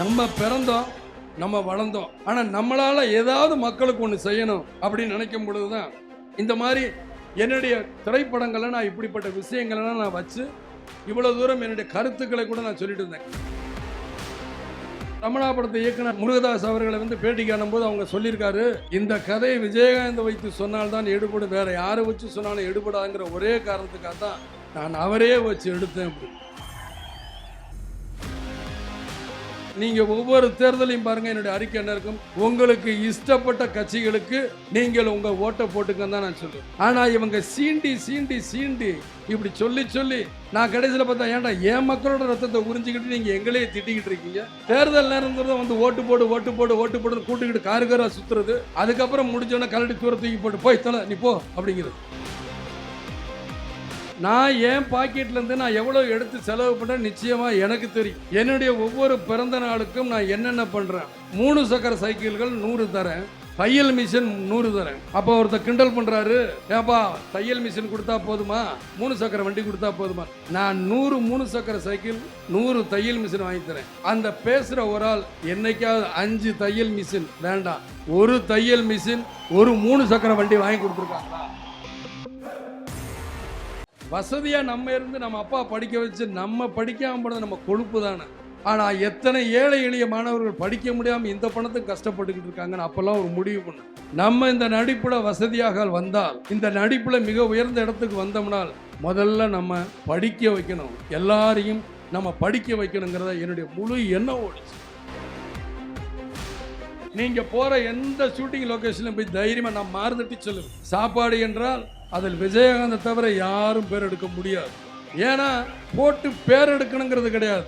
நம்ம பிறந்தோம், நம்ம வளர்ந்தோம். ஆனா நம்மளால ஏதாவது மக்களுக்கு ஒண்ணு செய்யணும் அப்படின்னு நினைக்கும் பொழுதுதான் இந்த மாதிரி என்னுடைய திரைப்படங்களை நான் இப்படிப்பட்ட விஷயங்களெல்லாம் நான் வச்சு இவ்வளவு தூரம் என்னுடைய கருத்துக்களை கூட நான் சொல்லிட்டு இருந்தேன். ரமணா படத்தை இயக்குனர் முருகதாஸ் அவர்களை பேட்டி காணும்போது அவங்க சொல்லியிருக்காரு, இந்த கதையை விஜயகாந்த் வைத்து சொன்னால்தான் எடுபடும், வேற யாரை வச்சு சொன்னாலும் எடுபடாங்கிற ஒரே காரணத்துக்காக தான் நான் அவரே வச்சு எடுத்தேன் அப்படின்னு. நீங்க ஒவ்வொரு தேர்தலையும் பாருங்க, என்னுடைய அறிக்கை என்ன இருக்கும், உங்களுக்கு இஷ்டப்பட்ட கட்சிகளுக்கு நீங்கள் உங்க ஓட்டை போட்டுக்கன்னு தான் நான் சொல்லுவேன். ஆனா இவங்க சீண்டி சீண்டி சீண்டி இப்படி சொல்லி சொல்லி நான் கடைசியில் பார்த்தா, ஏன்டா என் மக்களோட ரத்தத்தை உறிஞ்சிக்கிட்டு நீங்க எங்களையே திட்டிக்கிட்டு இருக்கீங்க. தேர்தல் நேரம் ஓட்டு போடு ஓட்டு போடு ஓட்டு போடுன்னு கூட்டுக்கிட்டு காருக்காரா சுத்துறது, அதுக்கப்புறம் முடிஞ்சோன்னா கரடி தூர தூக்கி போட்டு போய் தலை நீ போ அப்படிங்கிறது. நான் என் பாக்கெட்ல இருந்து நான் எவ்வளவு எடுத்து செலவு பண்றேன் நிச்சயமா எனக்கு தெரியும். என்னுடைய ஒவ்வொரு பிறந்த நாளுக்கும் நான் என்னென்ன பண்றேன். 3 சக்கர சைக்கிள்கள் 100 தரேன், தையல் மிஷின் 100 தரேன். அப்போ ஒருத்தர் கிண்டல் பண்றாரு, ஏப்பா தையல் மிஷின் கொடுத்தா போதுமா, 3 சக்கர வண்டி கொடுத்தா போதுமா? நான் 100 3 சக்கர சைக்கிள் 100 தையல் மிஷின் வாங்கி தரேன். அந்த பேசுற ஒரு ஆள் என்னைக்காவது 5 தையல் மிஷின் வேண்டாம், ஒரு தையல் மிஷின் ஒரு 3 சக்கர வண்டி வாங்கி கொடுத்துருக்காங்களா? வசதியா நம்ம இருந்து நம்ம அப்பா படிக்க வச்சு நம்ம படிக்காம போனது நம்ம கொழுப்பு தானே. ஆனா எத்தனை ஏழை எளிய மாணவர்கள் படிக்க முடியாம இந்த பணத்துக்கு கஷ்டப்பட்டுக்கிட்டு இருக்காங்கன்னு அப்பெல்லாம் ஒரு முடிவு பண்ணு. நம்ம இந்த நடிப்புல வசதியாக வந்தால், இந்த நடிப்புல மிக உயர்ந்த இடத்துக்கு வந்தோம்னால் முதல்ல நம்ம படிக்க வைக்கணும், எல்லாரையும் நம்ம படிக்க வைக்கணுங்கிறத என்னுடைய முழு எண்ணம் ஓடிச்சு. நீங்க போற எந்த ஷூட்டிங் லொகேஷன்ல போய் தைரியமா நான் மாறுதட்டி சொல்லுவேன், சாப்பாடு என்றால் அதில் விஜயகாந்தை தவிர யாரும் பேர் எடுக்க முடியாது. ஏன்னா போட்டு பேர் எடுக்கணுங்கிறது கிடையாது,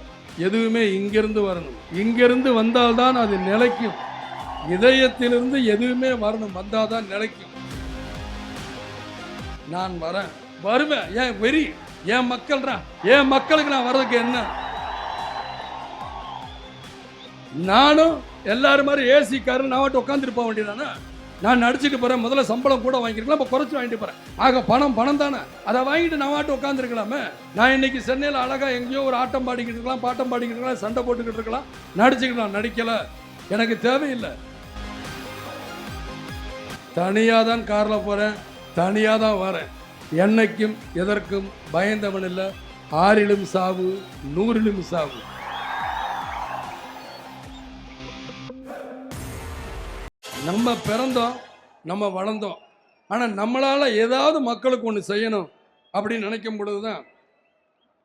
எதுவுமே இங்கிருந்து வரணும். இங்கிருந்து வந்தால்தான் அது நிலைக்கும். இதயத்திலிருந்து எதுவுமே வரணும், வந்தாதான் நிலைக்கும். நான் வருவேன், ஏன் வெறி, என் மக்கள்ரா, என் மக்களுக்கு நான் வர்றதுக்கு என்ன, நானும் எல்லாரும் மாதிரி ஏசி காரில் நான் உட்காந்துட்டு போக வேண்டியதானே. நான் நடிச்சுட்டு போறேன், முதல்ல சம்பளம் கூட வாங்கிருக்கலாம், இப்போ குறைச்சி வாங்கிட்டு போறேன். ஆக பணம் தானே, அதை வாங்கிட்டு நான் உட்காந்துருக்கலாமே. நான் இன்னைக்கு சென்னையில் அழகா எங்கேயோ ஒரு ஆட்டம் பாடிக்கிட்டு இருக்கலாம், பாட்டம் பாடிக்கிட்டு இருக்கலாம், சண்டை போட்டுக்கிட்டு இருக்கலாம், நடிச்சுக்கலாம். நடிக்கல, எனக்கு தேவையில்லை. தனியாக தான் காரில் போறேன், தனியாக தான் வரேன். என்னைக்கும் எதற்கும் பயந்தவன் இல்லை. 6லும் சாவு 100லும் சாவு. நம்ம பிறந்தோம், நம்ம வளர்ந்தோம். ஆனால் நம்மளால் ஏதாவது மக்களுக்கு ஒன்று செய்யணும் அப்படின்னு நினைக்கும் பொழுதுதான்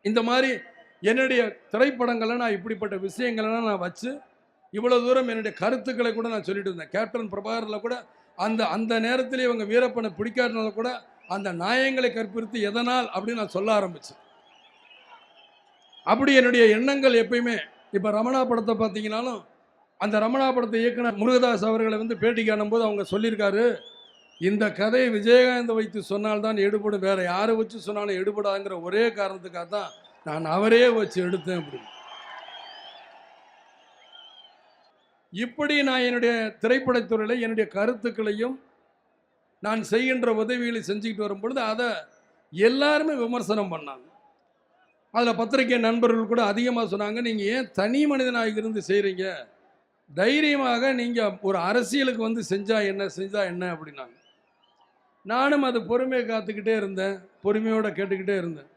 இந்த மாதிரி என்னுடைய திரைப்படங்களை நான் இப்படிப்பட்ட விஷயங்களெல்லாம் நான் வச்சு இவ்வளோ தூரம் என்னுடைய கருத்துக்களை கூட நான் சொல்லிட்டு இருந்தேன். கேப்டன் பிரபாகரில் கூட அந்த நேரத்தில் இவங்க வீரப்பனை பிடிக்காதனால கூட அந்த நியாயங்களை கற்பித்து எதனால் அப்படின்னு நான் சொல்ல ஆரம்பித்தேன். அப்படி என்னுடைய எண்ணங்கள் எப்பயுமே. இப்போ ரமணா படத்தை பார்த்தீங்கன்னாலும், அந்த ரமணா படத்தை இயக்குனர் முருகதாஸ் அவர்களை பேட்டி காணும்போது அவங்க சொல்லியிருக்காரு, இந்த கதையை விஜயகாந்த் வைத்து சொன்னால்தான் எடுபடும், வேற யாரை வச்சு சொன்னாலும் எடுபடாங்கிற ஒரே காரணத்துக்காக தான் நான் அவரே வச்சு எடுத்தேன் அப்படின்னு. இப்படி நான் என்னுடைய திரைப்படத்துறையில் என்னுடைய கருத்துக்களையும் நான் செய்கின்ற உதவிகளை செஞ்சுக்கிட்டு வரும்பொழுது அதை எல்லாருமே விமர்சனம் பண்ணாங்க. அதில் பத்திரிகை நண்பர்கள் கூட அதிகமாக சொன்னாங்க, நீங்கள் ஏன் தனி மனிதனாக இருந்து செய்கிறீங்க, தைரியமாக நீங்கள் ஒரு அரசியலுக்கு செஞ்சா என்ன அப்படின்னாங்க. நானும் அது பொறுமையை காத்துக்கிட்டே இருந்தேன், பொறுமையோடு கேட்டுக்கிட்டே இருந்தேன்.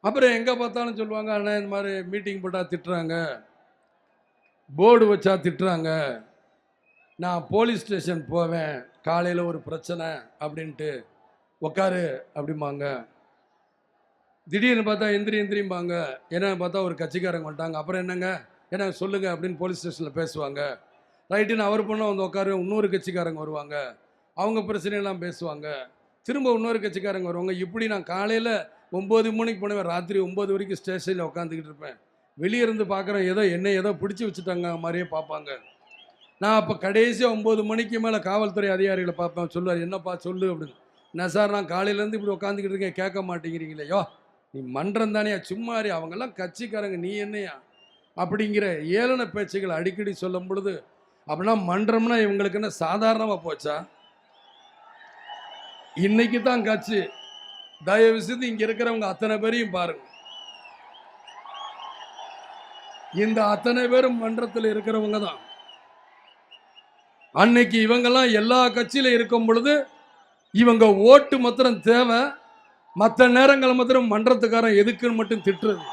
அப்புறம் எங்கே பார்த்தாலும் சொல்லுவாங்க, அண்ணா இந்த மாதிரி மீட்டிங் போட்டால் திட்டுறாங்க, போர்டு வச்சா திட்டுறாங்க, நான் போலீஸ் ஸ்டேஷன் போவேன் காலையில் ஒரு பிரச்சனை அப்படின்ட்டு உக்காரு அப்படிம்பாங்க. திடீர்னு பார்த்தா எந்திரிம்பாங்க, என்னன்னு பார்த்தா ஒரு கட்சிக்காரங்க வந்துட்டாங்க, அப்புறம் என்னங்க என்ன சொல்லுங்க அப்படின்னு போலீஸ் ஸ்டேஷனில் பேசுவாங்க. ரைட்டுன்னு அவர் பண்ண உட்காரு, இன்னொரு கட்சிக்காரங்க வருவாங்க, அவங்க பிரச்சனையெல்லாம் பேசுவாங்க, திரும்ப இன்னொரு கட்சிக்காரங்க வருவாங்க. இப்படி நான் காலையில் 9 மணிக்கு போனேன், ராத்திரி 9 வரைக்கும் ஸ்டேஷனில் உட்காந்துக்கிட்டு இருப்பேன். வெளியே இருந்து பார்க்குறேன், ஏதோ பிடிச்சி வச்சுட்டாங்க மாதிரியே பார்ப்பாங்க. நான் அப்போ கடைசியாக 9 மணிக்கு மேலே காவல்துறை அதிகாரிகளை பார்ப்பேன். சொல்லுவார், என்னப்பா சொல்லு அப்படின்னு. என்ன சார், நான் காலையிலேருந்து இப்படி உட்காந்துக்கிட்டு இருக்கேன், கேட்க மாட்டேங்கிறீங்களேயோ, நீ மன்றம் தானேயா, சும்மாரி, அவங்கெல்லாம் கட்சிக்காரங்க, நீ என்னையா அப்படிங்கிற ஏளன பேச்சுகள் அடிக்கடி சொல்லும் பொழுது, அப்படின்னா மன்றம்னா இவங்களுக்கு என்ன சாதாரணமாக போச்சா? இன்னைக்கு தான் கட்சி. தயவு செய்து இங்க இருக்கிறவங்க அத்தனை பேரையும் பாருங்க. இந்த அத்தனை பேரும் மன்றத்தில் இருக்கிறவங்க தான். அன்னைக்கு இவங்கெல்லாம் எல்லா கட்சியில இருக்கும் பொழுது இவங்க ஓட்டு மாத்திரம் தேவை, மற்ற நேரங்கள் மாத்திரம் மன்றத்துக்காரன் எதுக்குன்னு மட்டும் திட்டுறது.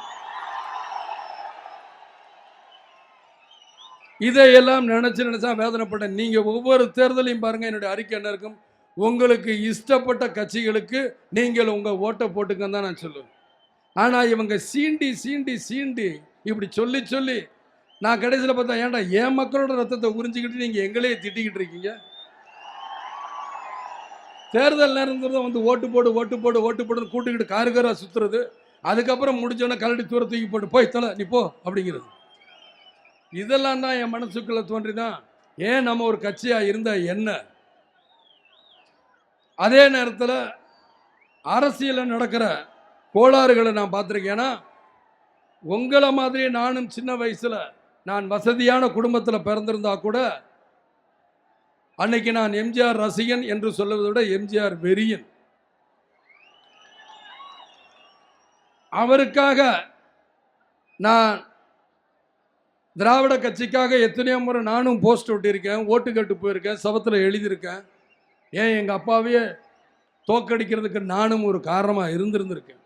இதையெல்லாம் நினைச்சா வேதனைப்பட்டேன். நீங்க ஒவ்வொரு தேர்தலையும் பாருங்க, என்னுடைய அறிக்கை என்ன இருக்கும், உங்களுக்கு இஷ்டப்பட்ட கட்சிகளுக்கு நீங்கள் உங்க ஓட்டை போட்டுக்கன்னு தான் நான் சொல்லுவேன். ஆனா இவங்க சீண்டி சீண்டி சீண்டி இப்படி சொல்லி சொல்லி நான் கடைசியில் பார்த்தா, ஏன்டா என் மக்களோட ரத்தத்தை உறிஞ்சிக்கிட்டு நீங்க எங்களையே திட்டிக்கிட்டு இருக்கீங்க. தேர்தல் நேரத்தில் வந்து ஓட்டு போடு ஓட்டு போடு ஓட்டு போடுன்னு கூட்டுக்கிட்டு காருக்காரா சுத்துறது, அதுக்கப்புறம் முடிஞ்சோன்னா கரடி தூர தூக்கி போட்டு போய் தலை நீ போ அப்படிங்கிறது. இதெல்லாம் தான் என் மனசுக்குள்ள தோன்றிதான், ஏன் நம்ம ஒரு கட்சியா இருந்தா என்ன. அதே நேரத்தில் அரசியல் நடக்கிற கோளாறுகளை நான் பார்த்துருக்கேன். ஏன்னா உங்களை மாதிரி நானும் சின்ன வயசுல நான் வசதியான குடும்பத்தில் பிறந்திருந்தா கூட அன்னைக்கு நான் எம்ஜிஆர் ரசிகன் என்று சொல்லுவதை விட எம்ஜிஆர் வெறியன். அவருக்காக நான் திராவிட கட்சிக்காக எத்தனையோ முறை நானும் போஸ்ட் ஒட்டியிருக்கேன், ஓட்டு கேட்டு போயிருக்கேன், சபத்தில் எழுதியிருக்கேன். ஏன் எங்கள் அப்பாவையே தோக்கடிக்கிறதுக்கு நானும் ஒரு காரணமாக இருந்திருந்திருக்கேன்.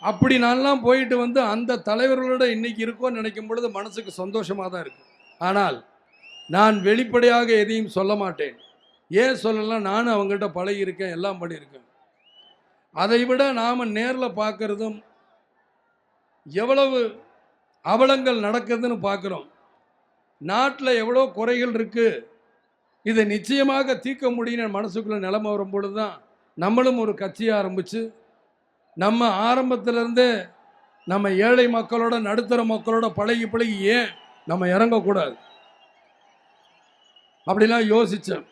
அப்படி நான்லாம் போயிட்டு வந்து அந்த தலைவர்களோட இன்னைக்கு இருக்கோன்னு நினைக்கும் பொழுது மனசுக்கு சந்தோஷமாக தான் இருக்கு. ஆனால் நான் வெளிப்படையாக எதையும் சொல்ல மாட்டேன். ஏன் சொல்லலாம், நானும் அவங்ககிட்ட பழகி இருக்கேன், எல்லாம் பண்ணியிருக்கேன். அதை விட நாம் நேரில் பார்க்கறதும் எவ்வளவு அவலங்கள் நடக்குதுன்னு பார்க்குறோம். நாட்டில் எவ்வளோ குறைகள் இருக்கு, இதை நிச்சயமாக தீர்க்க முடியும் மனசுக்குள்ள நிலைமை வரும்பொழுது தான் நம்மளும் ஒரு கட்சியை ஆரம்பித்து நம்ம ஆரம்பத்திலேருந்தே நம்ம ஏழை மக்களோட நடுத்தர மக்களோட பழகி பழகி ஏன் நம்ம இறங்கக்கூடாது அப்படிலாம் யோசித்தேன்.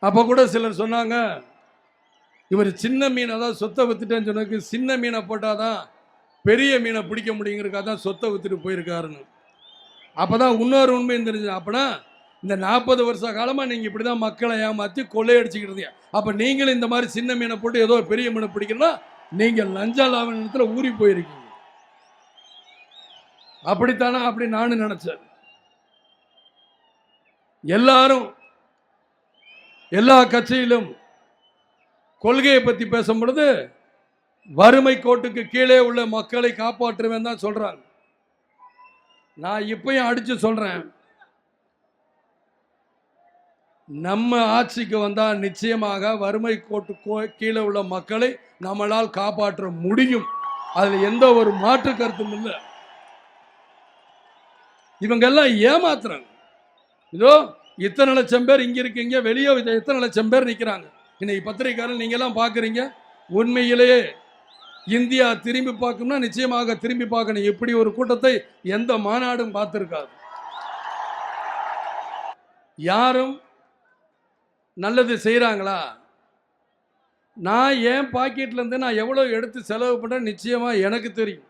அப்போ கூட சிலர் சொன்னாங்க, இவர் சின்ன மீன், அதாவது சொத்தை வித்துட்டேன்னு சொன்னதுக்கு சின்ன மீனை போட்டால் தான் பெரிய மீனை பிடிக்க முடியுங்கிறக்காக தான் சொத்தை வித்துட்டு போயிருக்காருன்னு. அப்போ தான் இன்னொரு உண்மையும் தெரிஞ்சது. அப்போனா இந்த 40 வருஷ காலமாக நீங்கள் இப்படி தான் மக்களை ஏமாற்றி கொள்ளையடிச்சுக்கிட்டு, அப்போ நீங்களும் இந்த மாதிரி சின்ன மீனை போட்டு ஏதோ பெரிய மீனை பிடிக்கணும்னா நீங்கள் லஞ்ச லாவணத்தில் ஊறி போயிருக்கீங்க. அப்படித்தானே அப்படி நானும் நினச்சேன். எல்லாரும் எல்லா கட்சியிலும் கொள்கையை பற்றி பேசும் பொழுது வறுமை கோட்டுக்கு கீழே உள்ள மக்களை காப்பாற்றுவேன் தான் சொல்றாங்க. நான் இப்பயும் அடிச்சு சொல்றேன், நம்ம ஆட்சிக்கு வந்தால் நிச்சயமாக வறுமை கோட்டு கீழே உள்ள மக்களை நம்மளால் காப்பாற்ற முடியும். அதில் எந்த ஒரு மாற்று கருத்தும் இல்லை. இவங்க எல்லாம் ஏமாத்துறாங்க. இதோ இத்தனை லட்சம் பேர் இங்க இருக்கீங்க, வெளியே எத்தனை லட்சம் பேர் நிற்கிறாங்க. இன்னைக்கு பத்திரிகையாளர் நீங்க எல்லாம் பார்க்குறீங்க. உண்மையிலேயே இந்தியா திரும்பி பார்க்கணும்னா நிச்சயமாக திரும்பி பார்க்கணும். இப்படி ஒரு கூட்டத்தை எந்த மாநாடும் பார்த்திருக்காது. யாரும் நல்லது செய்கிறாங்களா? நான் என் பாக்கெட்லேருந்து நான் எவ்வளோ எடுத்து செலவு பண்ணுறேன் நிச்சயமாக எனக்கு தெரியும்.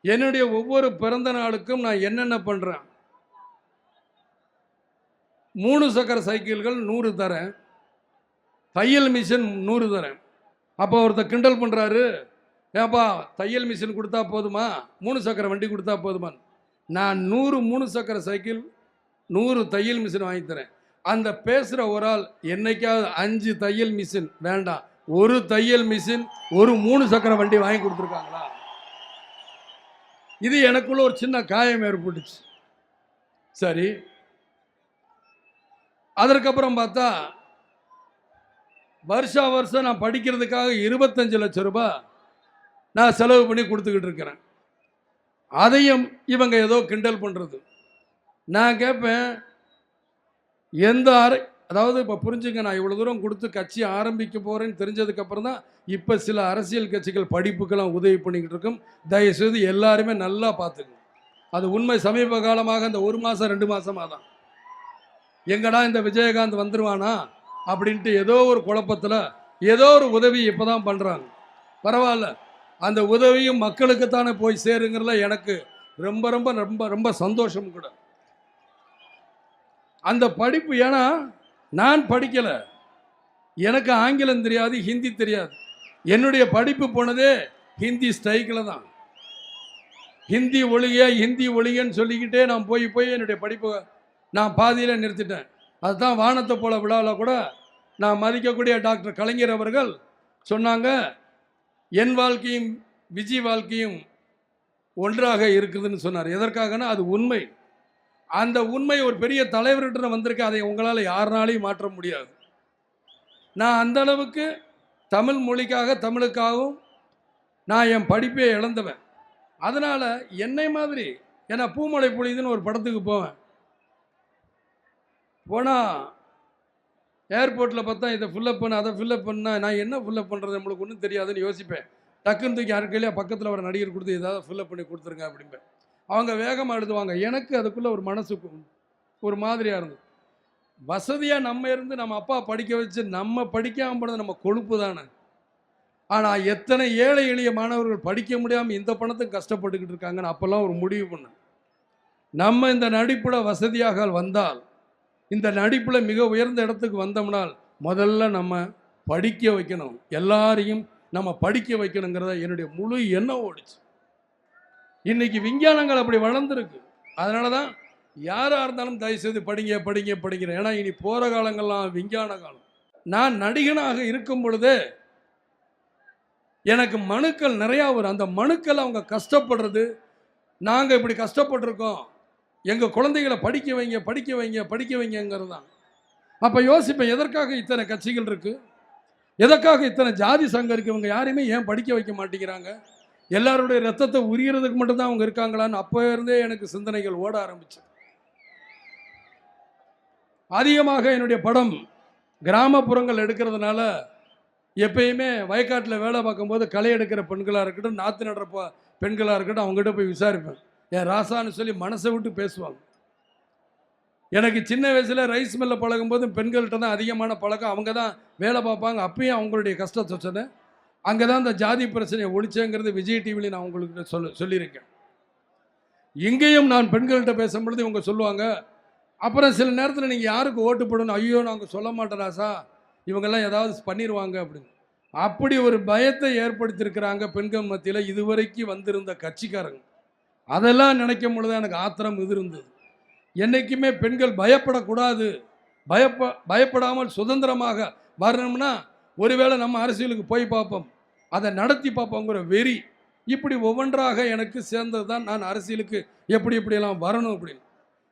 என்னுடைய ஒவ்வொரு பிறந்த நாளுக்கும் நான் என்னென்ன பண்ணுறேன். 3 சக்கர சைக்கிள்கள் 100 தரேன், தையல் மிஷின் 100 தரேன். அப்போ ஒருத்தர் கிண்டல் பண்ணுறாரு, ஏப்பா தையல் மிஷின் கொடுத்தா போதுமா, 3 சக்கர வண்டி கொடுத்தா போதுமா? நான் 100 3 சக்கர சைக்கிள் 100 தையல் மிஷின் வாங்கி தரேன். அந்த பேசுகிற ஒரு ஆள் என்னைக்காவது 5 தையல் மிஷின் வேண்டாம், ஒரு தையல் மிஷின் ஒரு 3 சக்கர வண்டி வாங்கி கொடுத்துருக்காங்களா? இது எனக்குள்ள ஒரு சின்ன காயம் ஏற்பட்டுச்சு. சரி, அதற்கப்புறம் பார்த்தா வருஷா வருஷம் நான் படிக்கிறதுக்காக 25 லட்சம் ரூபாய் நான் செலவு பண்ணி கொடுத்துக்கிட்டு இருக்கிறேன். அதையும் இவங்க ஏதோ கிண்டல் பண்ணுறது. நான் கேட்பேன், எந்த அதாவது இப்போ புரிஞ்சுங்க, நான் இவ்வளோ தூரம் கொடுத்து கட்சி ஆரம்பிக்க போகிறேன்னு தெரிஞ்சதுக்கப்புறம் தான் இப்போ சில அரசியல் கட்சிகள் படிப்புக்கெல்லாம் உதவி பண்ணிக்கிட்டு இருக்கும். தயவுசெய்து எல்லாருமே நல்லா பார்த்துக்கணும். அது உண்மை. சமீப காலமாக இந்த 1 மாதம் 2 மாதமாக தான் எங்கடா இந்த விஜயகாந்த் வந்துருவானா அப்படின்ட்டு ஏதோ ஒரு குழப்பத்தில் ஏதோ ஒரு உதவி இப்போ தான் பண்ணுறாங்க. பரவாயில்ல, அந்த உதவியும் மக்களுக்குத்தானே போய் சேருங்கிறதுல எனக்கு ரொம்ப ரொம்ப ரொம்ப ரொம்ப சந்தோஷம் கூட. அந்த படிப்பு, ஏன்னா நான் படிக்கலை, எனக்கு ஆங்கிலம் தெரியாது, ஹிந்தி தெரியாது. என்னுடைய படிப்பு போனதே ஹிந்தி ஸ்ட்ரைக்கில் தான். ஹிந்தி ஒழிக ஹிந்தி ஒழிகன்னு சொல்லிக்கிட்டே நான் போய் என்னுடைய படிப்பை நான் பாதியில் நிறுத்திட்டேன். அதுதான் வானத்தை போல விழாவில் கூட நான் மதிக்கக்கூடிய டாக்டர் கலைஞர் அவர்கள் சொன்னாங்க, என் வாழ்க்கையும் விஜய் வாழ்க்கையும் ஒன்றாக இருக்குதுன்னு சொன்னார். எதற்காகனா அது உண்மை. அந்த உண்மை ஒரு பெரிய தலைவர்கிட்ட வந்திருக்கு. அதை உங்களால் யாருனாலையும் மாற்ற முடியாது. நான் அந்த அளவுக்கு தமிழ் மொழிக்காக தமிழுக்காகவும் நான் என் படிப்பை இழந்தவன். அதனால் என்னை மாதிரி, ஏன்னா பூமலை பொழியுதுன்னு ஒரு படத்துக்கு போவேன். போனால் ஏர்போர்ட்டில் பார்த்தா இதை ஃபில்லப் பண்ண அதை ஃபில்லப் பண்ணால் நான் என்ன ஃபில்லப் பண்ணுறது, நம்மளுக்கு ஒன்றும் தெரியாதுன்னு யோசிப்பேன். டக்குன்னு தூக்கி யாருக்கையிலே பக்கத்தில் வர நடிகர் கொடுத்து ஏதாவது ஃபில்லப் பண்ணி கொடுத்துருங்க அப்படிம்பேன். அவங்க வேகமாக எழுதுவாங்க. எனக்கு அதுக்குள்ளே ஒரு மனசுக்கு ஒரு மாதிரியாக இருந்தது. வசதியாக நம்ம இருந்து நம்ம அப்பா படிக்க வச்சு நம்ம படிக்காமல் போனது நம்ம கொழுப்பு தானே. ஆனால் எத்தனை ஏழை எளிய மாணவர்கள் படிக்க முடியாமல் இந்த பணத்துக்கு கஷ்டப்பட்டுக்கிட்டு இருக்காங்கன்னு அப்போல்லாம் ஒரு முடிவு பண்ணேன். நம்ம இந்த நடிப்பில் வசதியாக வந்தால், இந்த நடிப்பில் மிக உயர்ந்த இடத்துக்கு வந்தோம்னால் முதல்ல நம்ம படிக்க வைக்கணும். எல்லாரையும் நம்ம படிக்க வைக்கணுங்கிறத என்னுடைய முழு எண்ணம் ஓடிச்சு. இன்னைக்கு விஞ்ஞானங்கள் அப்படி வளர்ந்துருக்கு. அதனால தான் யாராக இருந்தாலும் தயவுசெய்து படிங்க படிங்க படிக்கிறேன். ஏன்னா இனி போகிற காலங்கள்லாம் விஞ்ஞான காலம். நான் நடிகனாக இருக்கும் பொழுதே எனக்கு மனுக்கள் நிறையா வரும். அந்த மனுக்கள் அவங்க கஷ்டப்படுறது, நாங்கள் இப்படி கஷ்டப்பட்டிருக்கோம், எங்கள் குழந்தைகளை படிக்க வைங்க படிக்க வைங்க படிக்க வைங்கிறது தான். அப்போ யோசிப்பேன், எதற்காக இத்தனை கட்சிகள் இருக்குது, எதற்காக இத்தனை ஜாதி சங்கம் இருக்குது, இவங்க யாரையுமே ஏன் படிக்க வைக்க மாட்டேங்கிறாங்க, எல்லாருடைய ரத்தத்தை உரியறதுக்கு மட்டும்தான் அவங்க இருக்காங்களான்னு அப்போ இருந்தே எனக்கு சிந்தனைகள் ஓட ஆரம்பிச்சு. அதிகமாக என்னுடைய படம் கிராமப்புறங்கள் எடுக்கிறதுனால எப்பயுமே வயக்காட்டில் வேலை பார்க்கும்போது களை எடுக்கிற பெண்களாக இருக்கட்டும், நாற்று நடுற பெண்களாக இருக்கட்டும், அவங்ககிட்ட போய் விசாரிப்பேன். என் ராசான்னு சொல்லி மனசை விட்டு பேசுவாங்க. எனக்கு சின்ன வயசில் ரைஸ் மில்ல பழகும்போது பெண்கள்கிட்ட தான் அதிகமான பழக்கம். அவங்க தான் வேலை பார்ப்பாங்க. அப்பயும் அவங்களுடைய கஷ்டத்தை சொன்னேன். அங்கே தான் இந்த ஜாதி பிரச்சனையை ஒழிச்சேங்கிறது விஜய் டிவியில் நான் உங்களுக்கு சொல்லியிருக்கேன். இங்கேயும் நான் பெண்கள்கிட்ட பேசும்பொழுது இவங்க சொல்லுவாங்க, அப்புறம் சில நேரத்தில் நீங்கள் யாருக்கு ஓட்டு போடணும், ஐயோ நாங்கள் சொல்ல மாட்டோம் ராசா, இவங்கெல்லாம் ஏதாவது பண்ணிடுவாங்க அப்படின்னு. அப்படி ஒரு பயத்தை ஏற்படுத்தியிருக்கிறாங்க பெண்கள் மத்தியில் இதுவரைக்கும் வந்திருந்த கட்சிக்காரங்க. அதெல்லாம் நினைக்கும் பொழுது எனக்கு ஆத்திரம் இது இருந்தது. என்றைக்குமே பெண்கள் பயப்படக்கூடாது, பயப்படாமல் சுதந்திரமாக வரணும்னா ஒருவேளை நம்ம அரசியலுக்கு போய் பார்ப்போம், அதை நடத்தி பார்ப்போங்கிற வெறி இப்படி ஒவ்வொன்றாக எனக்கு சேர்ந்தது தான் நான் அரசியலுக்கு எப்படியெல்லாம் வரணும் அப்படின்னு.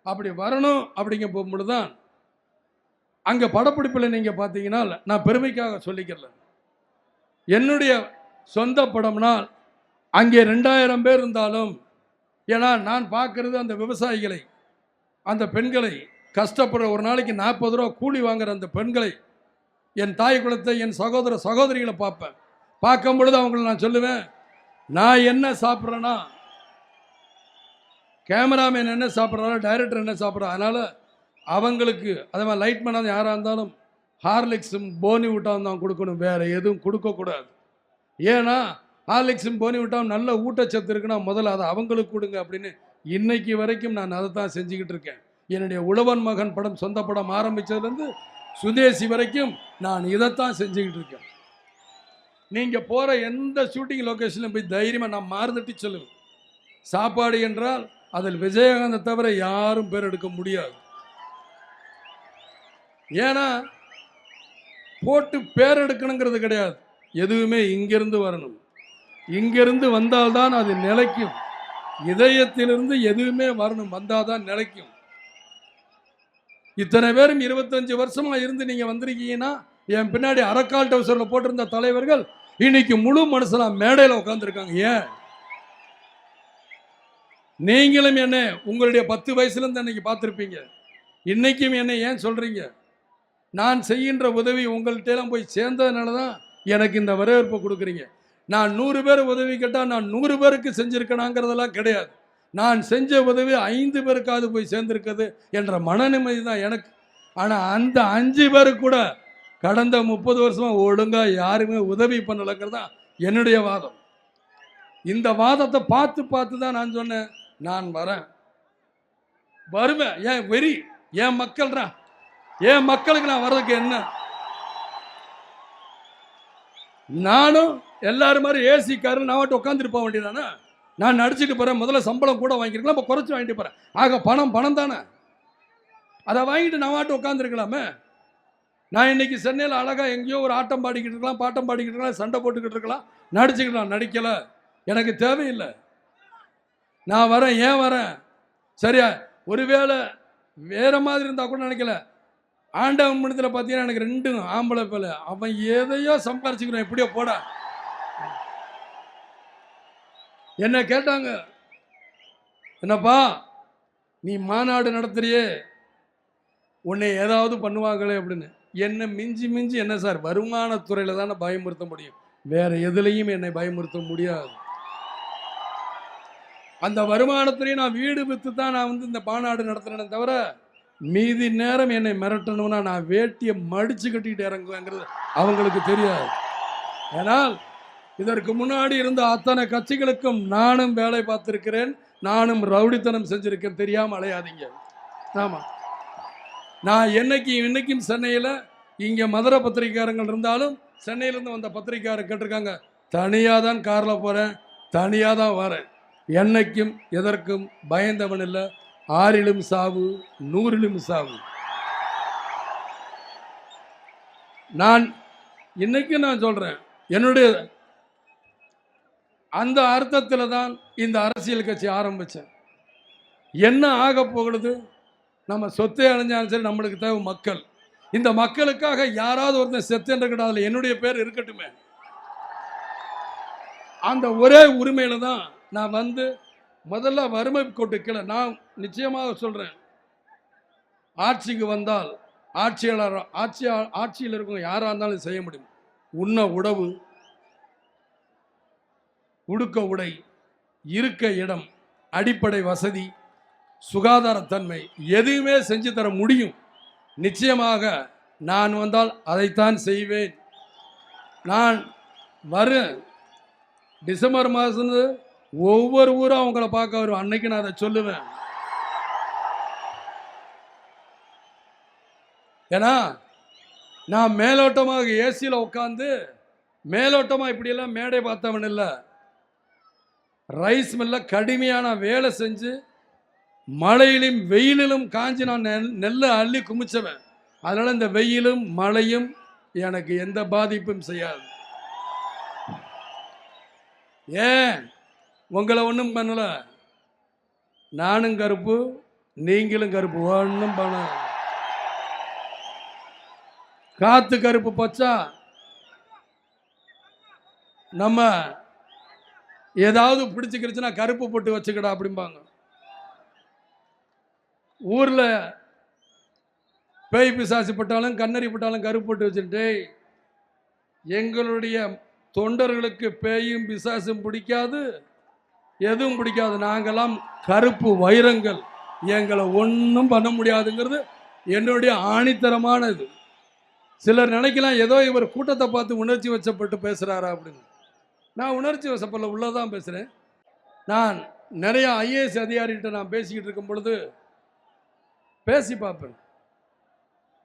அப்படி வரணும் அப்படிங்க போகும்பொழுது தான் அங்கே படப்பிடிப்பில் நீங்கள் பார்த்தீங்கன்னா, நான் பெருமைக்காக சொல்லிக்கிறல, என்னுடைய சொந்த படம்னால் அங்கே 2000 பேர் இருந்தாலும், ஏன்னா நான் பார்க்குறது அந்த விவசாயிகளை, அந்த பெண்களை, கஷ்டப்படுற ஒரு நாளைக்கு 40 ரூபா கூலி வாங்குற அந்த பெண்களை, என் தாய் குலத்தை, என் சகோதர சகோதரிகளை பார்ப்பேன். பார்க்கும் பொழுது அவங்களை நான் சொல்லுவேன், நான் என்ன சாப்பிட்றேன்னா கேமராமேன் என்ன சாப்பிட்றாரோ டைரக்டர் என்ன சாப்பிட்றா, அதனால் அவங்களுக்கு அதே மாதிரி லைட்மேனாக யாராக இருந்தாலும் ஹார்லிக்ஸும் போனி விட்டாவும் தான் கொடுக்கணும், வேறு எதுவும் கொடுக்கக்கூடாது. ஏன்னா ஹார்லிக்ஸும் போனி விட்டாவும் நல்ல ஊட்டச்சத்து இருக்குன்னா முதல்ல அதை அவங்களுக்கு கொடுங்க அப்படின்னு இன்னைக்கு வரைக்கும் நான் அதை தான் செஞ்சுக்கிட்டு இருக்கேன். என்னுடைய உழவன் மகன் படம் சொந்த படம் ஆரம்பித்ததுலேருந்து சுதேசி வரைக்கும் நான் இதைத்தான் செஞ்சுக்கிட்டு இருக்கேன். நீங்கள் போகிற எந்த ஷூட்டிங் லொக்கேஷன்லையும் போய் தைரியமாக நான் மாறுதட்டி சொல்லுவேன், சாப்பாடு என்றால் அதில் விஜயகாந்தை தவிர யாரும் பேர் எடுக்க முடியாது. ஏன்னா போட்டு பேர் எடுக்கணுங்கிறது கிடையாது, எதுவுமே இங்கிருந்து வரணும். இங்கிருந்து வந்தால்தான் அது நிலைக்கும். இதயத்திலிருந்து எதுவுமே வரணும், வந்தால்தான் நிலைக்கும். இத்தனை பேரும் 25 வருஷமா இருந்து நீங்க வந்திருக்கீங்கன்னா, என் பின்னாடி அரக்கால் டவுசர்ல போட்டிருந்த தலைவர்கள் இன்னைக்கு முழு மனுஷனா மேடையில் உட்கார்ந்துருக்காங்க. ஏன் நீங்களும் என்ன உங்களுடைய 10 வயசுல இருந்து அன்னைக்கு பார்த்துருப்பீங்க, இன்னைக்கும் என்ன ஏன் சொல்றீங்க? நான் செய்கின்ற உதவி உங்கள்கிட்ட எல்லாம் போய் சேர்ந்ததுனால தான் எனக்கு இந்த வரவேற்பை கொடுக்குறீங்க. நான் 100 பேர் உதவி கேட்டால் நான் 100 பேருக்கு செஞ்சுருக்கணாங்கிறதெல்லாம் கிடையாது. நான் செஞ்ச உதவி 5 பேருக்காவது போய் சேர்ந்துருக்குது என்ற மன நிம்மதி தான் எனக்கு. ஆனால் அந்த 5 பேருக்கு கூட கடந்த 30 வருஷமாக ஒழுங்காக யாருமே உதவி பண்ணலைங்கிறது தான் என்னுடைய வாதம். இந்த வாதத்தை பார்த்து தான் நான் சொன்னேன், நான் வருவேன். ஏன் வெறி, ஏன் மக்கள்ரா, ஏன் மக்களுக்கு நான் வர்றதுக்கு என்ன? நானும் எல்லாரும் மாதிரி ஏசி காரில் நான் மட்டும் உட்காந்துட்டு போக வேண்டியதானே? நான் நடிச்சுட்டு போகிறேன், முதல்ல சம்பளம் கூட வாங்கிருக்கலாம், இப்போ குறைச்சி வாங்கிட்டு போகிறேன். ஆக பணம் பணம் தானே, அதை வாங்கிட்டு நான் வாட்டு உட்காந்துருக்கலாமே. நான் இன்னைக்கு சென்னையில் அழகாக எங்கேயோ ஒரு ஆட்டம் பாடிக்கிட்டு இருக்கலாம், பாட்டம் பாடிக்கிட்டு இருக்கலாம், சண்டை போட்டுக்கிட்டு இருக்கலாம், நடிச்சுக்கலாம். நடிக்கலை, எனக்கு தேவையில்லை. நான் வரேன், ஏன் வரேன்? சரியா, ஒருவேளை வேற மாதிரி இருந்தால் கூட நினைக்கல. ஆண்டவன் மனத்தில் பார்த்தீங்கன்னா எனக்கு 2 ஆம்பளை பிள்ளை, அவன் எதையோ சம்பாரிச்சுக்கிறான், எப்படியோ போட. என்ன கேட்டாங்க, என்னப்பா நீ மாநாடு நடத்துறியே, உன்னை ஏதாவது பண்ணுவாங்களே அப்படின்னு. என்னை மிஞ்சி மிஞ்சி என்ன சார், வருமானத்துறையில் தானே பயமுறுத்த முடியும், வேற எதுலையும் என்னை பயமுறுத்த முடியாது. அந்த வருமானத்துறையை நான் வீடு விற்று தான் நான் இந்த மாநாடு நடத்துறேனே தவிர, மீதி நேரம் என்னை மிரட்டணும்னா நான் வேட்டியை மடிச்சு கட்டிட்டு இறங்குவேங்கிறது அவங்களுக்கு தெரியாது. ஏனால் இதற்கு முன்னாடி இருந்த அத்தனை கட்சிகளுக்கும் நானும் வேலை பார்த்திருக்கிறேன், நானும் ரவுடித்தனம் செஞ்சிருக்கேன், தெரியாம அலையாதீங்க. ஆமா, நான் இன்னைக்கும் சென்னையில் இங்கே மதுரை பத்திரிகையாளர்கள் இருந்தாலும் சென்னையிலேருந்து வந்த பத்திரிகையாளர் கேட்டிருக்காங்க, தனியாக தான் காரில் போகிறேன், தனியாக தான் வரேன், என்னைக்கும் எதற்கும் பயந்தவன் இல்லை, 6லும் சாவு 100லும் சாவு. நான் இன்னைக்கு நான் சொல்கிறேன், என்னுடைய அந்த அர்த்தத்தில் தான் இந்த அரசியல் கட்சி ஆரம்பித்தேன். என்ன ஆக போகிறது, நம்ம சொத்தை அடைஞ்சாலும் சரி, நம்மளுக்கு தேவை மக்கள். இந்த மக்களுக்காக யாராவது ஒருத்தன் செத்துன்ற கிடையாது, என்னுடைய பேர் இருக்கட்டுமே. அந்த ஒரே உரிமையில தான் நான் முதல்ல வறுமை கோட்டு கீழே, நான் நிச்சயமாக சொல்றேன், ஆட்சிக்கு வந்தால் ஆட்சியில் இருக்கும் யாரா இருந்தாலும் செய்ய முடியும். உண்ண உணவு, உடுக்க உடை, இருக்க இடம், அடிப்படை வசதி, சுகாதாரத்தன்மை எதுவுமே செஞ்சு தர முடியும். நிச்சயமாக நான் வந்தால் அதைத்தான் செய்வேன். நான் வரும் டிசம்பர் மாதம் ஒவ்வொரு ஊரும் அவங்கள பார்க்க வரும், அன்னைக்கு நான் அதை சொல்லுவேன். ஏன்னா நான் மேலோட்டமாக ஏசியில் உட்காந்து மேலோட்டமாக இப்படியெல்லாம் மேடை பார்த்தவன் இல்லை. ரைஸ் மில்ல கடுமையான வேலை செஞ்சு மழையிலும் வெயிலிலும் காஞ்சி நான் நெல்லை அள்ளி குமிச்சவன். அதனால இந்த வெயிலும் மழையும் எனக்கு எந்த பாதிப்பும் செய்யாது. ஏன் உங்களை ஒன்றும் பண்ணல, நானும் கருப்பு நீங்களும் கருப்பு, ஒன்றும் பண்ண. காத்து கருப்பு பச்சா நம்ம ஏதாவது பிடிச்சிக்கிருச்சுன்னா கருப்பு போட்டு வச்சுக்கடா அப்படிம்பாங்க. ஊரில் பேய் பிசாசு பட்டாலும் கண்ணறி பட்டாலும் கருப்பு போட்டு வச்சுட்டு, எங்களுடைய தொண்டர்களுக்கு பேயும் பிசாசும் பிடிக்காது, எதுவும் பிடிக்காது. நாங்கெல்லாம் கருப்பு வைரங்கள், எங்களை ஒன்றும் பண்ண முடியாதுங்கிறது என்னுடைய ஆணித்தரமானது. சிலர் நினைக்கலாம் ஏதோ இவர் கூட்டத்தை பார்த்து உணர்ச்சி வசப்பட்டு பேசுகிறாரா அப்படின்னு. நான் உணர்ச்சி வசப்படல, உள்ளதான் பேசுகிறேன். நான் நிறைய ஐஏஎஸ் அதிகாரிகிட்ட நான் பேசிக்கிட்டு இருக்கும் பொழுது பேசி பார்ப்பேன்,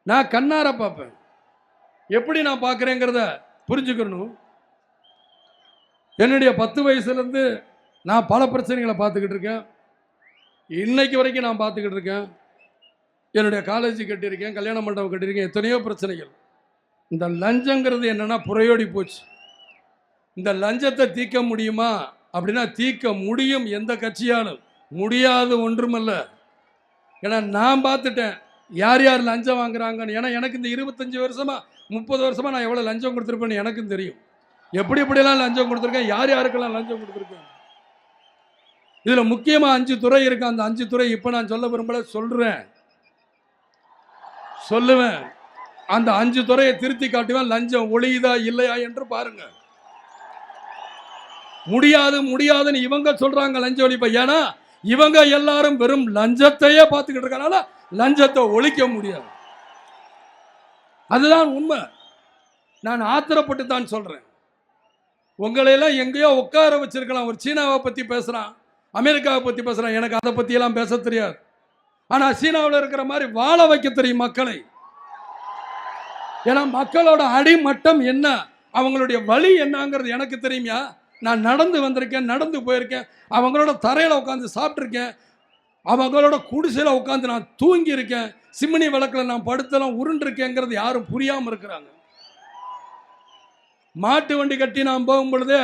நான் கண்ணார பார்ப்பேன். எப்படி நான் பார்க்குறேங்கிறத புரிஞ்சுக்கணும். என்னுடைய 10 வயசுலேருந்து நான் பல பிரச்சனைகளை பார்த்துக்கிட்டு இருக்கேன், இன்னைக்கு வரைக்கும் நான் பார்த்துக்கிட்டு இருக்கேன். என்னுடைய காலேஜ் கட்டியிருக்கேன், கல்யாண மண்டபம் கட்டியிருக்கேன், எத்தனையோ பிரச்சனைகள். இந்த லஞ்சங்கிறது என்னென்னா புறையோடி போச்சு. இந்த லஞ்சத்தை தீர்க்க முடியுமா அப்படின்னா தீர்க்க முடியும், எந்த கட்சியாலும் முடியாது ஒன்றுமல்ல. ஏன்னா நான் பார்த்துட்டேன் யார் யார் லஞ்சம் வாங்குறாங்கன்னு. ஏன்னா எனக்கு இந்த 25 வருஷமா 30 வருஷமா நான் எவ்வளோ லஞ்சம் கொடுத்துருப்பேன்னு எனக்கும் தெரியும். எப்படியெல்லாம் லஞ்சம் கொடுத்துருக்கேன், யார் யாருக்கெல்லாம் லஞ்சம் கொடுத்துருக்கேன். இதில் முக்கியமாக 5 துறை இருக்கு. அந்த 5 துறை இப்போ நான் சொல்ல விரும்பல, சொல்லுவேன். அந்த 5 துறையை திருத்தி காட்டுவேன். லஞ்சம் ஒழியுதா இல்லையா என்று பாருங்க. முடியாதுன்னு இவங்க சொல்றாங்க லஞ்சம் ஒழிப்ப. ஏன்னா இவங்க எல்லாரும் வெறும் லஞ்சத்தையே பார்த்துக்கிட்டு இருக்கனால லஞ்சத்தை ஒழிக்க முடியாது. அதுதான் உண்மை. நான் ஆத்திரப்பட்டு தான் சொல்றேன். உங்களையெல்லாம் எங்கேயோ உட்கார வச்சிருக்கலாம். ஒரு சீனாவை பத்தி பேசுறான், அமெரிக்காவை பத்தி பேசுறான், எனக்கு அதை பத்தி எல்லாம் பேச தெரியாது. ஆனா சீனாவில் இருக்கிற மாதிரி வாழ வைக்க தெரியும் மக்களை. ஏன்னா மக்களோட அடிமட்டம் என்ன, அவங்களுடைய வழி என்னங்கிறது எனக்கு தெரியுமா. நான் நடந்து வந்திருக்கேன், நடந்து போயிருக்கேன், அவங்களோட தரையில் உட்காந்து சாப்பிட்ருக்கேன், அவங்களோட குடிசையில் உட்காந்து நான் தூங்கி இருக்கேன், சிம்னி விளக்கில் நான் படுத்தலாம் உருண்டிருக்கேங்கிறது யாரும் புரியாமல் இருக்கிறாங்க. மாட்டு வண்டி கட்டி நான் போகும் பொழுது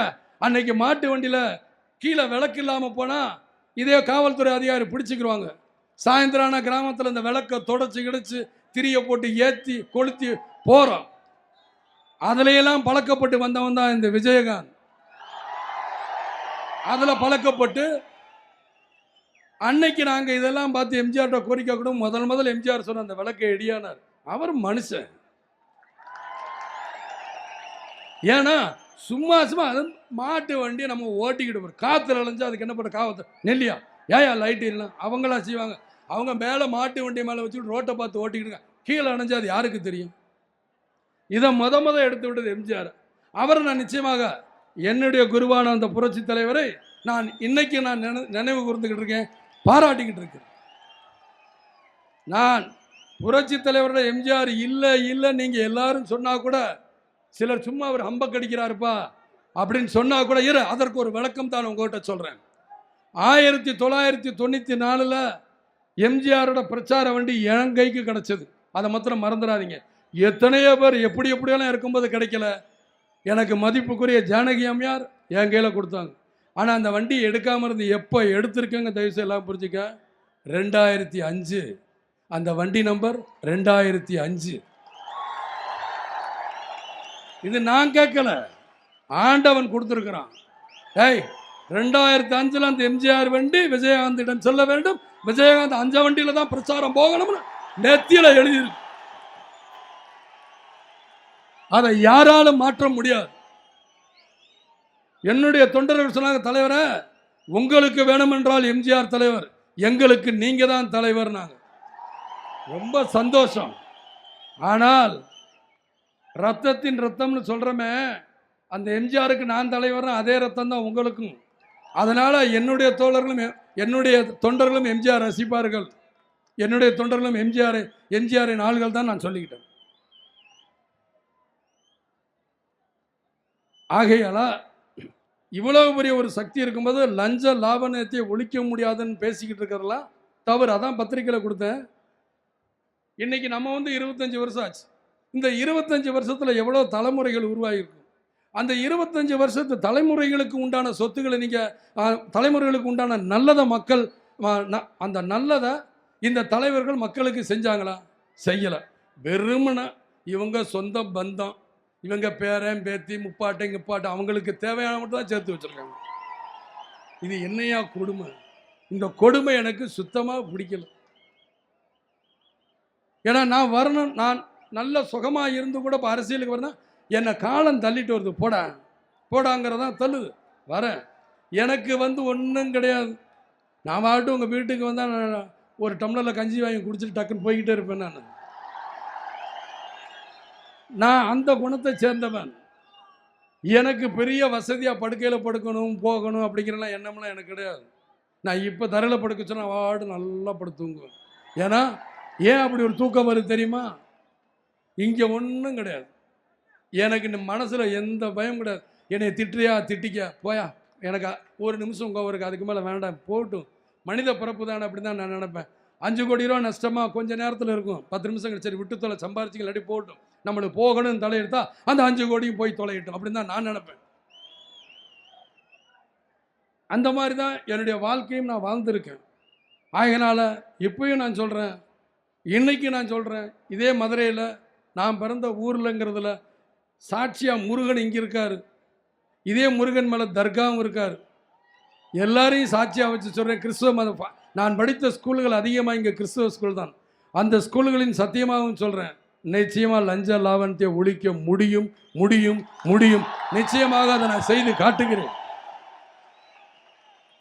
அன்னைக்கு மாட்டு வண்டியில் கீழே விளக்கு இல்லாமல் போனால் இதே காவல்துறை அதிகாரி பிடிச்சிக்கிடுவாங்க. சாயந்தரான கிராமத்தில் இந்த விளக்கை தொடச்சி கிடச்சி திரியை போட்டு ஏற்றி கொளுத்தி போகிறோம். அதுலையெல்லாம் பழக்கப்பட்டு வந்தவன் தான் இந்த விஜயகாந்த். அதில் பழக்கப்பட்டு அன்னைக்கு நாங்கள் இதெல்லாம் பார்த்து எம்ஜிஆர்கிட்ட கோரிக்கை கூட முதல் எம்ஜிஆர் சொன்ன அந்த விளக்கை இடியானார். அவர் மனுஷன். ஏன்னா சும்மா அது மாட்டு வண்டியை நம்ம ஓட்டிக்கிட்டு போகிறோம். காற்றுல அலைஞ்சா அதுக்கு என்ன பண்ண காவத்து நெல்லியா ஏயா லைட்டு இல்லை அவங்களா செய்வாங்க. அவங்க மேலே மாட்டு வண்டி மேலே வச்சுட்டு ரோட்டை பார்த்து ஓட்டிக்கிட்டு கீழே அணைஞ்சா அது யாருக்கு தெரியும்? இதை முத எடுத்து விட்டது எம்ஜிஆர். அவரை நான் நிச்சயமாக என்னுடைய குருவான அந்த புரட்சி தலைவரை நான் இன்னைக்கு நான் நினைவு கூர்ந்துக்கிட்டு இருக்கேன், பாராட்டிக்கிட்டு இருக்கேன். நான் புரட்சி தலைவரோட எம்ஜிஆர் இல்லை நீங்கள் எல்லாரும் சொன்னா கூட, சிலர் சும்மா அவர் ஹம்பக்கடிக்கிறாருப்பா அப்படின்னு சொன்னா கூட இரு, அதற்கு ஒரு விளக்கம் தான் உங்ககிட்ட சொல்றேன். 1994 எம்ஜிஆரோட பிரச்சார வண்டி என் கைக்கு கிடைச்சது. அதை மாத்திரம் மறந்துடாதீங்க. எத்தனையோ பேர் எப்படியெல்லாம் இருக்கும்போது கிடைக்கல. எனக்கு மதிப்புக்குரிய ஜானகி அம்மையார் என் கையில் கொடுத்தாங்க. ஆனால் அந்த வண்டி எடுக்காமல் இருந்து எப்போ எடுத்திருக்கேங்க தயவுசெய்து எல்லாம் புரிஞ்சுக்க. 2005 அந்த வண்டி நம்பர் 2005. இது நான் கேட்கல, ஆண்டவன் கொடுத்துருக்கிறான். 2005 அந்த எம்ஜிஆர் வண்டி விஜயகாந்திடம் செல்ல வேண்டும், விஜயகாந்த் அந்த வண்டியில தான் பிரச்சாரம் போகணும்னு நெத்தியில எழுதியிருக்கு. அதை யாராலும் மாற்ற முடியாது. என்னுடைய தொண்டர்கள் சொன்னாங்க, தலைவரை உங்களுக்கு வேணுமென்றால் எம்ஜிஆர் தலைவர், எங்களுக்கு நீங்க தான் தலைவர். நாங்க ரொம்ப சந்தோஷம். ஆனால் ரத்தத்தின் ரத்தம்னு சொல்றமே, அந்த எம்ஜிஆருக்கு நான் தலைவர், அதே ரத்தம் தான் உங்களுக்கும். அதனால என்னுடைய தொண்டர்களும் எம்ஜிஆர் ரசிப்பார்கள், என்னுடைய தொண்டர்களும் எம்ஜிஆரின் ஆள்கள் தான் நான் சொல்லிக்கிட்டேன். ஆகையால இவ்வளவு பெரிய ஒரு சக்தி இருக்கும்போது லஞ்ச லாபநயத்தை ஒழிக்க முடியாதுன்னு பேசிக்கிட்டு இருக்கிறதெல்லாம் தவறு. அதான் பத்திரிகையில் கொடுத்தேன். இன்னைக்கு நம்ம 25 வருஷம் ஆச்சு. இந்த 25 வருஷத்துல எவ்வளவு தலைமுறைகள் உருவாகிருக்கும். அந்த 25 வருஷத்து தலைமுறைகளுக்கு உண்டான சொத்துக்களை நீங்க தலைமுறைகளுக்கு உண்டான நல்லதை மக்கள் அந்த நல்லதை இந்த தலைவர்கள் மக்களுக்கு செஞ்சாங்களா? செய்யல. வெறுமன இவங்க சொந்த பந்தம், இவங்க பேரன் பேத்தி முப்பாட்டை கிப்பாட்டை அவங்களுக்கு தேவையான மட்டும் தான் சேர்த்து வச்சிருக்காங்க. இது என்னையா கொடுமை? இந்த கொடுமை எனக்கு சுத்தமாக பிடிக்கல. ஏன்னா நான் வரணும், நான் நல்ல சுகமாக இருந்து கூட இப்போ அரசியலுக்கு வரணும், என்னை காலம் தள்ளிட்டு வருது. போடாங்கிறதான் தள்ளுது. வரேன், எனக்கு ஒன்றும் கிடையாது. நான் வாட்டும் உங்கள் வீட்டுக்கு வந்தால் நான் ஒரு டம்ளரில் கஞ்சி வாங்கி குடிச்சிட்டு டக்குன்னு போய்கிட்டே இருப்பேன். நான் அந்த குணத்தை சேர்ந்தவன். எனக்கு பெரிய வசதியாக படுக்கையில் படுக்கணும் போகணும் அப்படிங்கிறலாம் எண்ணம்லாம் எனக்கு கிடையாது. நான் இப்போ தரையில் படுக்க சொன்னால் வாடு நல்லா படுத்துங்குவேன். ஏன்னா ஏன் அப்படி ஒரு தூக்கம் வருது தெரியுமா? இங்கே ஒன்றும் கிடையாது. எனக்கு இந்த மனசில் எந்த பயம் கிடையாது. என்னை திட்டுறியா திட்டிக்க போயா, எனக்கு ஒரு நிமிஷம் கோவருக்கு, அதுக்கு மேலே வேண்டாம், போட்டும். மனித பிறப்பு தானே, அப்படி தான் நான் நினைப்பேன். 5 கோடி ரூபா நஷ்டமாக கொஞ்சம் நேரத்தில் இருக்கும், 10 நிமிஷம் சரி விட்டு தொலை, சம்பாரிச்சிங்க இல்லாட்டி போட்டும், நம்மளுக்கு போகணும்னு தலையெடுத்தா அந்த 5 கோடியும் போய் தொலையிட்டோம் அப்படின்னு தான் நான் நினைப்பேன். அந்த மாதிரி தான் என்னுடைய வாழ்க்கையும் நான் வாழ்ந்திருக்கேன். அதனால் இப்பயும் நான் சொல்கிறேன், இன்னைக்கு நான் சொல்கிறேன், இதே மதுரையில் நான் பிறந்த ஊர்லங்கிறதுல சாட்சியாக முருகன் இங்கே இருக்கார். இதே முருகன் மேலே தர்காவும் இருக்கார். எல்லாரையும் சாட்சியாக வச்சு சொல்கிறேன். கிறிஸ்துவ மதம் நான் படித்த ஸ்கூல்கள் அதிகமாக இங்கே கிறிஸ்துவ ஸ்கூல் தான். அந்த ஸ்கூல்களின் சத்தியமாகவும் சொல்கிறேன், நிச்சயமாக லஞ்ச லாபத்தை ஒழிக்க முடியும். நிச்சயமாக அதை நான் செய்து காட்டுகிறேன்.